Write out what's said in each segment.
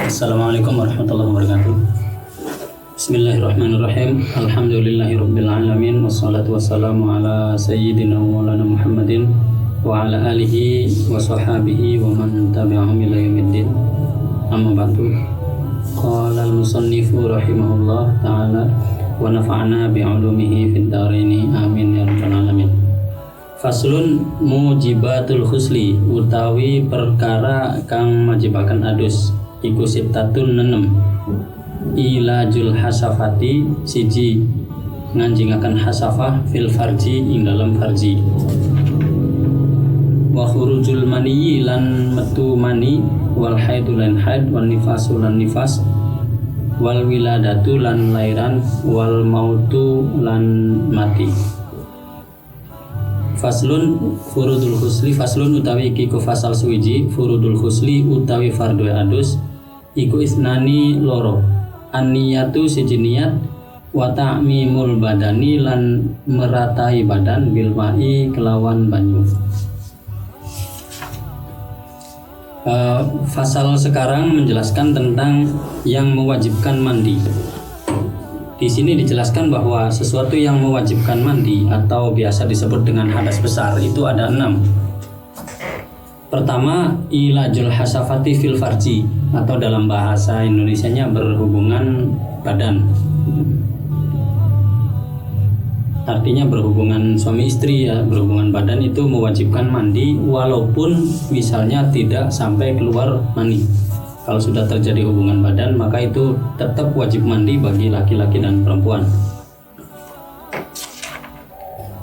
Assalamualaikum warahmatullahi wabarakatuh. Bismillahirrahmanirrahim. Alhamdulillahirabbil alamin wassalatu wassalamu ala sayyidina Maulana Muhammadin wa ala alihi wa sahbihi wa man tabi'ahum ila yaumiddin. Amma ba'du. Qala al-musannifu rahimahullah ta'ala wa nafa'na bi'ulumihi fid dharain amin ya rabbal alamin. Faslun mujibatul khusli utawi perkara kang majibakan adus iku sittatun 6. Ilajul hasafati siji nganjingaken hasafah fil farji ing dalam farji. Wa khurujul mani lan metu mani wal haidul lan haid wan nifasul lan nifas wal wiladatu lan lairan wal mautu lan mati. Faslun furudul khusli faslun utawi iki ku fasal suwiji furudul khusli utawi fardhu adus iku isnani loro an-niyatu siji niat wa ta'mimul badani lan meratai badan bil ma'i kelawan banyu. Fasal sekarang menjelaskan tentang yang mewajibkan mandi. Di sini dijelaskan bahwa sesuatu yang mewajibkan mandi atau biasa disebut dengan hadas besar itu ada 6. Pertama, ilajul hasafati fil farji atau dalam bahasa Indonesianya berhubungan badan. Artinya berhubungan suami istri ya, berhubungan badan itu mewajibkan mandi walaupun misalnya tidak sampai keluar mani. Kalau sudah terjadi hubungan badan maka itu tetap wajib mandi bagi laki-laki dan perempuan.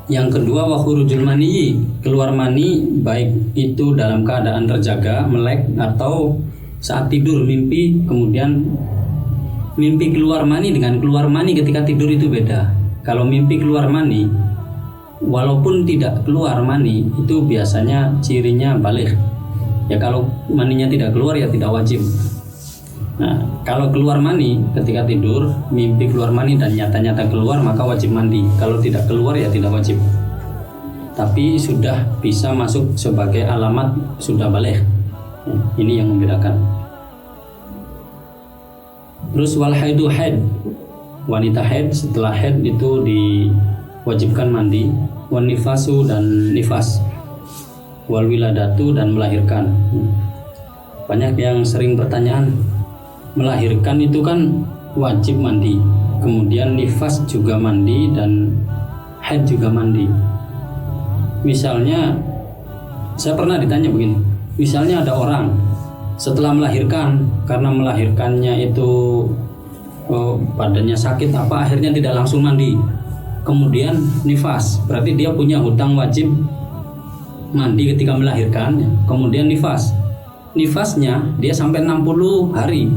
Yang kedua wa khurujul mani, keluar mani baik itu dalam keadaan terjaga, melek atau saat tidur mimpi, kemudian mimpi keluar mani dengan keluar mani ketika tidur itu beda. Kalau mimpi keluar mani walaupun tidak keluar mani itu biasanya cirinya baligh. Ya kalau maninya tidak keluar ya tidak wajib. Nah, kalau keluar mani ketika tidur, mimpi keluar mani dan nyata-nyata keluar maka wajib mandi. Kalau tidak keluar ya tidak wajib. Tapi sudah bisa masuk sebagai alamat sudah baligh. Ini yang membedakan. Terus wal haidu haid. Wanita haid setelah haid itu diwajibkan mandi. Wan nifasu dan nifas. Wal wiladatu dan melahirkan. Banyak yang sering pertanyaan, melahirkan itu kan wajib mandi, kemudian nifas juga mandi dan haid juga mandi. Misalnya saya pernah ditanya begini, misalnya ada orang setelah melahirkan, karena melahirkannya itu badannya sakit apa akhirnya tidak langsung mandi, kemudian nifas, berarti dia punya hutang wajib mandi ketika melahirkan. Kemudian nifasnya dia sampai 60 hari.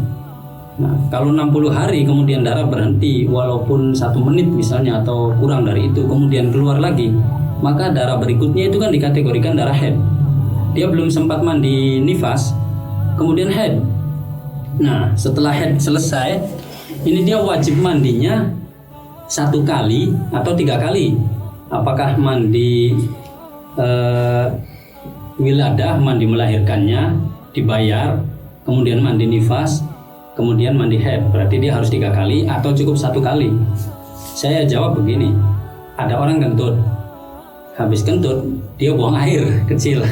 Nah, kalau 60 hari kemudian darah berhenti walaupun 1 menit misalnya atau kurang dari itu, kemudian keluar lagi, maka darah berikutnya itu kan dikategorikan darah haid. Dia belum sempat mandi nifas, kemudian haid. Nah, setelah haid selesai, ini dia wajib mandinya 1 kali atau 3 kali. Apakah mandi wiladah, mandi melahirkannya dibayar, kemudian mandi nifas, kemudian mandi haid, berarti dia harus 3 kali atau cukup 1 kali? Saya jawab begini, ada orang kentut, habis kentut dia buang air kecil.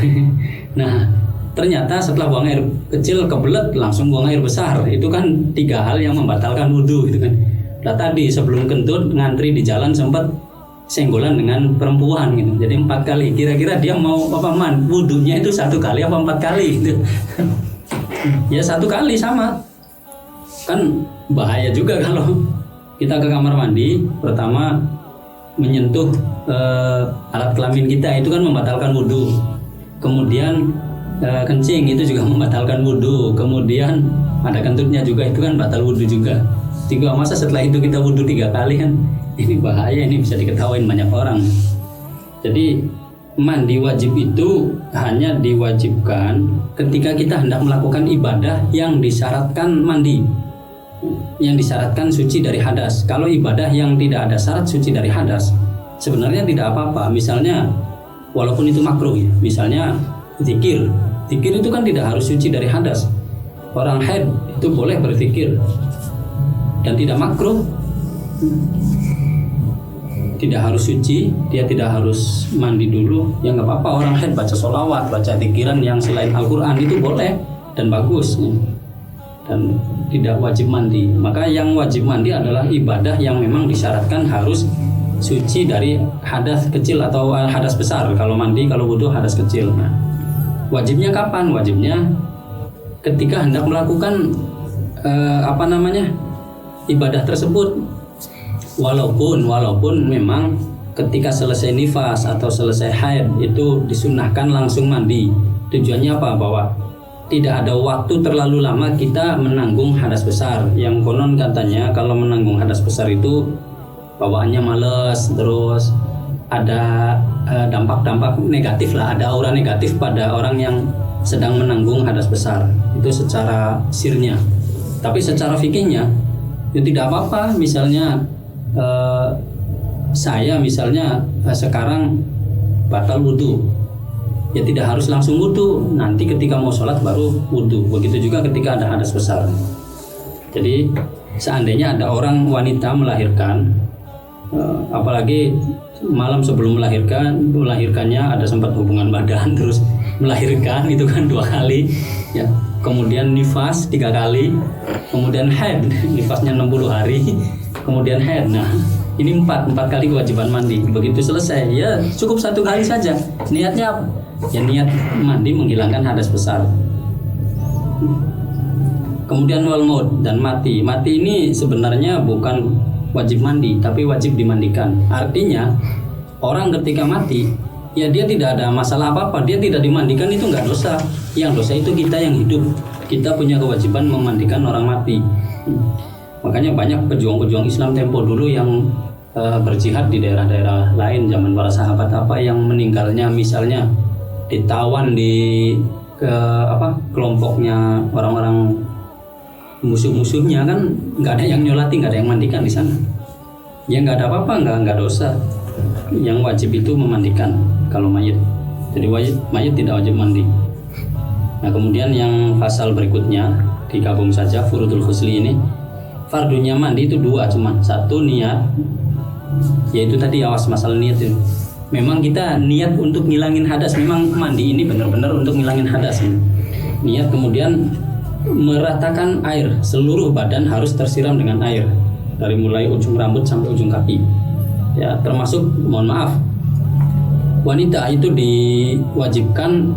Nah ternyata setelah buang air kecil kebelet langsung buang air besar, itu kan 3 hal yang membatalkan wudhu gitu kan. Nah tadi sebelum kentut ngantri di jalan sempat senggolan dengan perempuan gitu, jadi 4 kali. Kira-kira dia mau apa wudhunya itu 1 kali apa 4 kali gitu? Ya 1 kali sama. Kan bahaya juga kalau kita ke kamar mandi, pertama menyentuh alat kelamin kita itu kan membatalkan wudhu. Kemudian kencing itu juga membatalkan wudhu. Kemudian ada kentutnya juga, itu kan batal wudhu juga. Masa setelah itu kita wudhu 3 kali kan? Ini bahaya, ini bisa diketahui banyak orang. Jadi mandi wajib itu hanya diwajibkan ketika kita hendak melakukan ibadah yang disyaratkan mandi, yang disyaratkan suci dari hadas. Kalau ibadah yang tidak ada syarat suci dari hadas, sebenarnya tidak apa-apa. Misalnya walaupun itu makruh ya, misalnya zikir itu kan tidak harus suci dari hadas. orang haid itu boleh berzikir dan tidak makruh. Tidak harus suci, dia tidak harus mandi dulu, ya nggak apa-apa. Orang haid baca sholawat, baca zikiran yang selain Al-Quran itu boleh dan bagus, dan tidak wajib mandi. Maka yang wajib mandi adalah ibadah yang memang disyaratkan harus suci dari hadas kecil atau hadas besar. Kalau mandi, kalau wudu hadas kecil. Nah, wajibnya kapan? Wajibnya ketika hendak melakukan ibadah tersebut. Walaupun memang ketika selesai nifas atau selesai haid itu disunahkan langsung mandi. Tujuannya apa? Bahwa tidak ada waktu terlalu lama kita menanggung hadas besar. Yang konon katanya kalau menanggung hadas besar itu bawaannya males, terus ada dampak-dampak negatif lah, ada aura negatif pada orang yang sedang menanggung hadas besar. Itu secara sirnya. Tapi secara fikihnya ya tidak apa-apa. Misalnya saya sekarang batal wudhu, ya tidak harus langsung wudhu, nanti ketika mau sholat baru wudhu. Begitu juga ketika ada hadas besar. Jadi seandainya ada orang wanita melahirkan, apalagi malam sebelum melahirkannya ada sempat hubungan badan, terus melahirkan itu kan 2 kali, ya, kemudian nifas 3 kali, kemudian haid, nifasnya 60 hari, kemudian haid. Nah, ini 4 kali kewajiban mandi. Begitu selesai, ya cukup 1 kali saja. Niatnya apa? Ya niat mandi menghilangkan hadas besar. Kemudian wal maut, dan mati. Mati ini sebenarnya bukan wajib mandi, tapi wajib dimandikan. Artinya orang ketika mati, ya dia tidak ada masalah apa-apa, dia tidak dimandikan itu nggak dosa. Yang dosa itu kita yang hidup. Kita punya kewajiban memandikan orang mati. Makanya banyak pejuang-pejuang Islam tempo dulu yang berjihad di daerah-daerah lain zaman para sahabat yang meninggalnya misalnya ditawan di kelompoknya orang-orang musuh-musuhnya, kan nggak ada yang nyolati, nggak ada yang mandikan di sana. Ya nggak ada apa-apa, nggak dosa. Yang wajib itu memandikan kalau mayit. Jadi mayit tidak wajib mandi. Nah, kemudian yang pasal berikutnya digabung saja furudul ghusli ini. Fardunya mandi itu 2, cuma 1 niat, yaitu tadi awas masalah niat itu. Memang kita niat untuk ngilangin hadas, memang mandi ini benar-benar untuk ngilangin hadas. Niat, kemudian meratakan air, seluruh badan harus tersiram dengan air dari mulai ujung rambut sampai ujung kaki. Ya, termasuk mohon maaf, wanita itu diwajibkan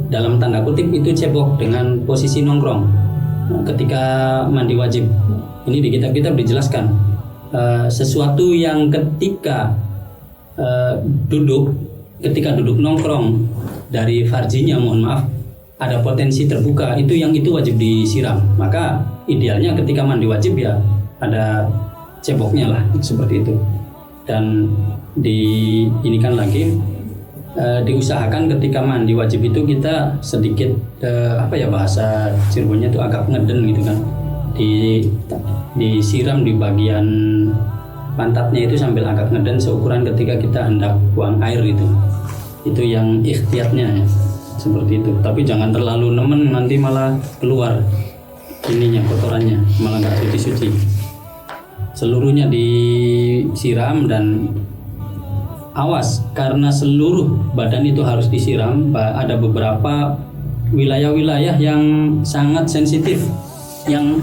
dalam tanda kutip itu cebok dengan posisi nongkrong. Nah, ketika mandi wajib ini di kitab-kitab dijelaskan sesuatu yang ketika duduk nongkrong dari farjinya, mohon maaf, ada potensi terbuka, itu wajib disiram. Maka idealnya ketika mandi wajib ya ada ceboknya lah, seperti itu. Dan inikan lagi, diusahakan ketika mandi wajib itu kita sedikit bahasa Cirebonnya itu agak ngeden gitu kan, disiram di bagian pantatnya itu sambil agak ngeden seukuran ketika kita hendak buang air itu yang ikhtiyatnya ya, seperti itu. Tapi jangan terlalu nemen, nanti malah keluar ininya, kotorannya, malah nggak suci-suci. Seluruhnya disiram, dan awas karena seluruh badan itu harus disiram. Ada beberapa wilayah-wilayah yang sangat sensitif, yang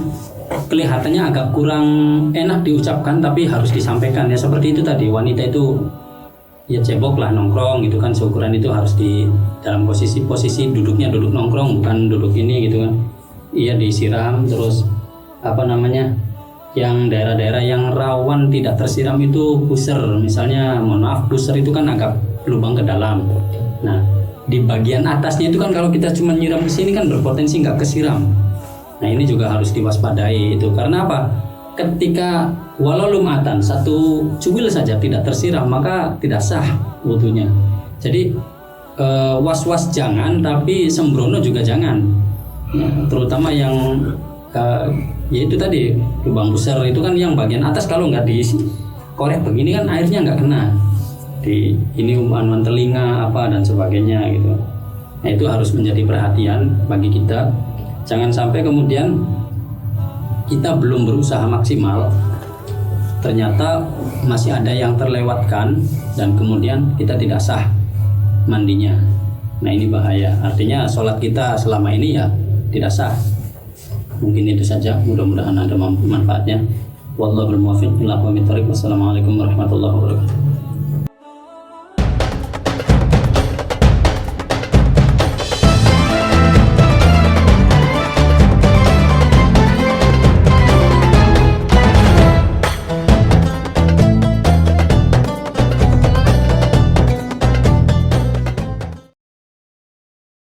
kelihatannya agak kurang enak diucapkan tapi harus disampaikan, ya seperti itu tadi. Wanita itu ya cebok lah, nongkrong gitu kan, seukuran itu harus di dalam posisi duduknya, duduk nongkrong, bukan duduk ini gitu kan. Iya, disiram. Terus yang daerah-daerah yang rawan tidak tersiram itu pusar, misalnya, mohon maaf, pusar itu kan agak lubang ke dalam. Nah, di bagian atasnya itu kan kalau kita cuma nyiram ke sini kan berpotensi nggak kesiram. Nah, ini juga harus diwaspadai itu. Karena apa? Ketika walau lumatan, 1 cuil saja tidak tersiram, maka tidak sah wudunya. Jadi was-was jangan, tapi sembrono juga jangan. Ya, terutama yang yaitu tadi lubang besar itu kan yang bagian atas, kalau nggak dikorek begini kan airnya nggak kena di ini umpan telinga dan sebagainya gitu. Nah, itu harus menjadi perhatian bagi kita. Jangan sampai kemudian kita belum berusaha maksimal, ternyata masih ada yang terlewatkan dan kemudian kita tidak sah mandinya. Nah ini bahaya, artinya sholat kita selama ini ya tidak sah. Mungkin itu saja, mudah-mudahan ada manfaatnya. Wallahul muwaffiq ila aqwamit thoriq. Wassalamualaikum warahmatullahi wabarakatuh.